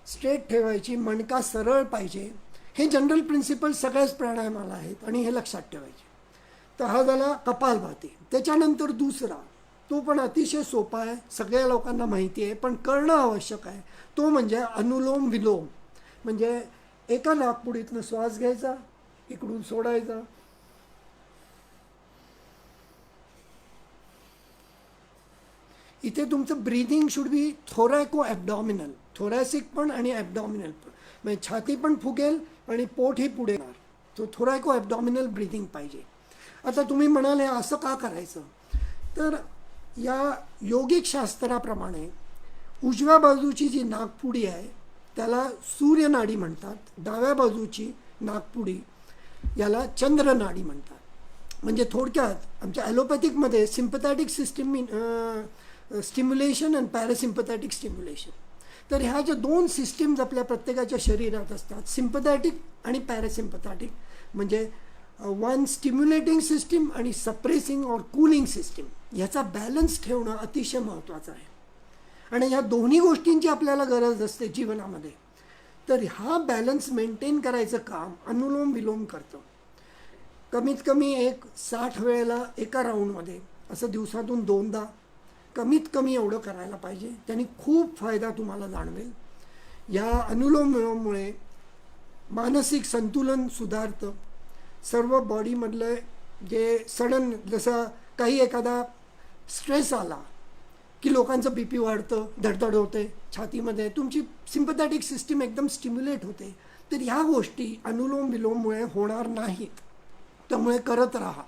स्ट्रेट ठेवायची, मणका सरळ पाहिजे. हे जनरल प्रिन्सिपल सगळ्याच प्राणायामाला आहेत आणि हे लक्षात ठेवायचे. तर हा झाला कपालभाती. त्याच्यानंतर दुसरा, तो पण अतिशय सोपा आहे, सगळ्या लोकांना माहिती आहे, पण करणं आवश्यक आहे. तो म्हणजे अनुलोम विलोम. म्हणजे एका नाकपुडीतनं श्वास घ्यायचा, इकडून सोडायचा, इथे तुमचं breathing should be thoraco abdominal. Thoracic पण आणि ॲबडॉमिनल पण, म्हणजे छाती पण फुगेल आणि पोटही पुढे येणार. तो थोरॅको ॲबडॉमिनल ब्रीदिंग पाहिजे. आता तुम्ही म्हणाले असं का करायचं, तर या योगिक शास्त्राप्रमाणे उजव्या बाजूची जी नाकपुडी आहे त्याला सूर्यनाडी म्हणतात, डाव्या बाजूची नाकपुडी याला चंद्रनाडी म्हणतात. म्हणजे थोडक्यात आमच्या ॲलोपॅथिकमध्ये सिम्पथॅटिक सिस्टीम स्टिम्युलेशन आणि पॅरासिम्पथॅटिक स्टिम्युलेशन. तर ह्या ज्या 2 सिस्टीम्स आपल्या प्रत्येकाच्या शरीरात असतात, सिम्पथॅटिक आणि पॅरासिम्पथॅटिक, म्हणजे वन स्टिम्युलेटिंग सिस्टीम आणि सप्रेसिंग और कूलिंग सिस्टीम, ह्याचा बॅलन्स ठेवणं अतिशय महत्त्वाचं आहे. आणि ह्या दोन्ही गोष्टींची आपल्याला गरज असते जीवनामध्ये. तर हा बॅलन्स मेंटेन करायचं काम अनुलोम विलोम करतं. कमीत कमी 60 वेळेला एका राऊंडमध्ये, असं दिवसातून 2दा कमीत कमी एवढं करायला पाहिजे. त्यांनी खूप फायदा तुम्हाला जाणवेल. या अनुलोम विलोममुळे मानसिक संतुलन सुधारतं. सर्व बॉडीमधलं जे सडन, जसं काही एखादा स्ट्रेस आला की लोकांचं BP वाढतं, धडधड होते छातीमध्ये, तुमची सिम्पथॅटिक सिस्टीम एकदम स्टिम्युलेट होते. तर ह्या गोष्टी अनुलोम विलोममुळे होणार नाहीत. त्यामुळे करत राहा.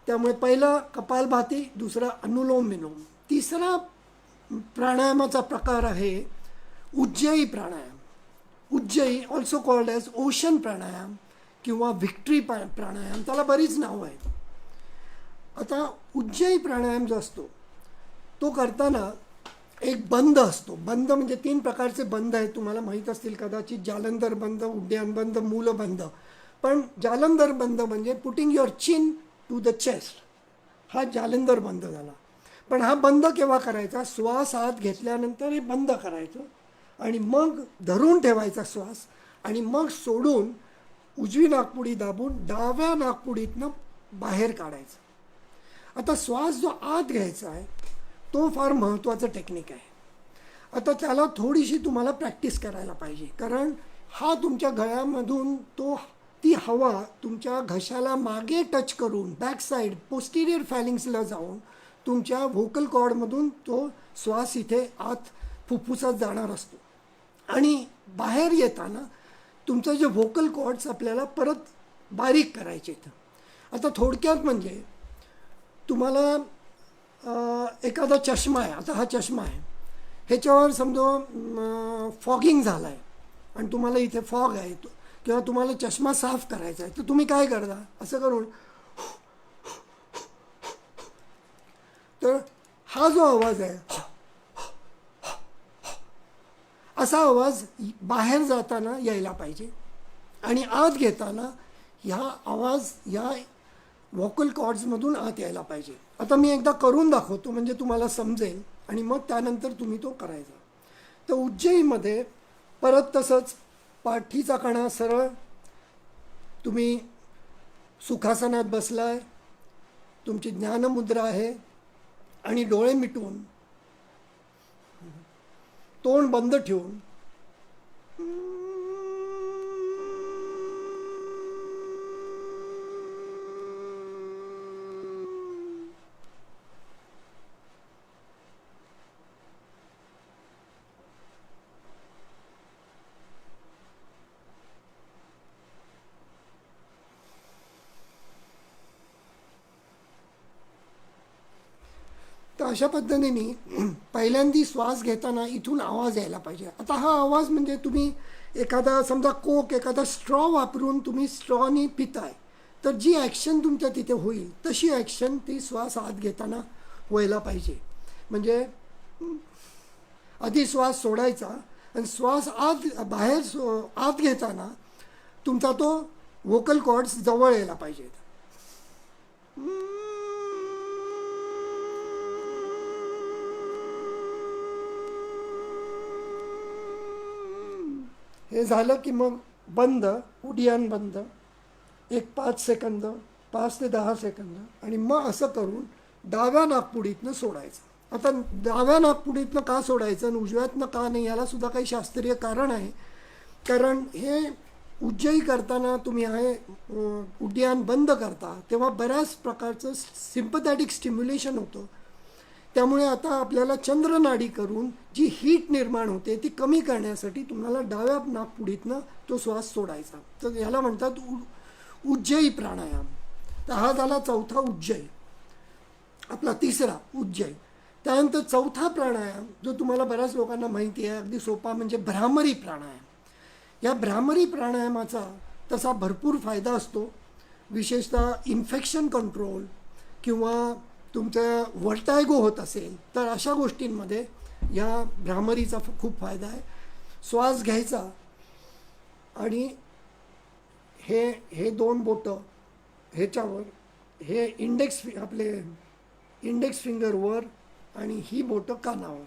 त्यामुळे पहिलं कपालभाती, दुसरा अनुलोम विलोम. तिसरा प्राणायामाचा प्रकार आहे Ujjayi pranayama. Ujjayi also called as ocean pranayama किंवा व्हिक्ट्री प्राणायाम, त्याला बरीच नावं आहेत. आता उज्जयी प्राणायाम जो असतो तो करताना एक बंद असतो. बंद म्हणजे 3 प्रकारचे बंद आहेत, तुम्हाला माहीत असतील कदाचित. जालंधर बंद, उड्डाण बंद, मूलबंद. पण जालंधर बंद म्हणजे putting your chin to the chest, हा जालंधर बंद झाला. पण हा बंद केव्हा करायचा, श्वास आत घेतल्यानंतर हे बंद करायचं आणि मग धरून ठेवायचा श्वास आणि मग सोडून उजवी नाकपुडी दाबून डाव्या नाकपुडीतनं बाहेर काढायचं. आता श्वास जो आत घ्यायचा आहे तो फार महत्त्वाचं टेक्निक आहे. आता त्याला थोडीशी तुम्हाला प्रॅक्टिस करायला पाहिजे, कारण हा तुमच्या गळ्यामधून ती हवा तुमच्या घशाला मागे टच करून बॅक साईड पोस्टिरियर फॅलिंग्सला जाऊन तुमच्या व्होकल कॉर्डमधून तो श्वास इथे आत फुफ्फुसात जाणार असतो. आणि बाहेर येताना तुमचं जे व्होकल कॉर्ड्स आपल्याला परत बारीक करायचे आहेत. आता थोडक्यात म्हणजे तुम्हाला एखादा चष्मा आहे, आता हा चष्मा आहे, ह्याच्यावर समजा फॉगिंग झाला आहे आणि तुम्हाला इथे फॉग आहे किंवा तुम्हाला चष्मा साफ करायचा आहे, तर तुम्ही काय करता, असं करून, तर हा जो आवाज आहे असा आवाज बाहेर जाताना यायला पाहिजे आणि आत घेताना ह्या आवाज या व्होकल कॉर्ड्समधून आत यायला पाहिजे. आता मी एकदा करून दाखवतो म्हणजे तुम्हाला समजेल आणि मग त्यानंतर तुम्ही तो करायचा. तर उज्जयीमध्ये परत तसंच पाठीचा कणा सरळ, तुम्ही सुखासनात बसलाय, तुमची ज्ञानमुद्रा आहे आणि डोळे मिटून तोंड बंद ठेवून तर अशा पद्धतीने पहिल्यांदा श्वास घेताना इथून आवाज यायला पाहिजे. आता हा आवाज म्हणजे तुम्ही एखादा समजा कोक, एखादा स्ट्रॉ वापरून तुम्ही स्ट्रॉनी पिताय, तर जी ॲक्शन तुमच्या तिथे होईल तशी ॲक्शन ती श्वास आत घेताना व्हायला पाहिजे. म्हणजे आधी श्वास सोडायचा आणि श्वास आत घेताना तुमचा तो व्होकल कॉर्ड्स जवळ यायला पाहिजेत. हे झालं की मग बंद, उड्डाण बंद, एक 5 सेकंद, 5 ते 10 सेकंद, आणि मग असं करून डाव्या नाकपुडीतनं सोडायचं. आता डाव्या नाकपुडीतनं का सोडायचं आणि उजव्यातनं का नाही, याला सुद्धा काही शास्त्रीय कारण आहे. कारण हे उज्जयी करताना तुम्ही आहे उड्डाण बंद करता तेव्हा बऱ्याच प्रकारचं सिम्पथॅटिक स्टिम्युलेशन होतं. त्यामुळे आता आपल्याला चंद्रनाडी करून जी हीट निर्माण होते ती कमी करण्यासाठी तुम्हाला डाव्या नाकपुडीतनं तो श्वास सोडायचा. तर याला म्हणतात उज्जयी प्राणायाम. तर हा झाला चौथा उज्जयी, आपला तिसरा उज्जयी. त्यानंतर चौथा प्राणायाम जो तुम्हाला बऱ्याच लोकांना माहिती आहे, अगदी सोपा, म्हणजे भ्रामरी प्राणायाम. या भ्रामरी प्राणायामाचा तसा भरपूर फायदा असतो, विशेषतः इन्फेक्शन कंट्रोल किंवा तुमचं वर्टायगो होत असेल तर अशा गोष्टींमध्ये या भ्रामरीचा खूप फायदा आहे. श्वास घ्यायचा आणि हे 2 बोटं ह्याच्यावर, हे इंडेक्स फिंगरवर आणि ही बोटं कानावर,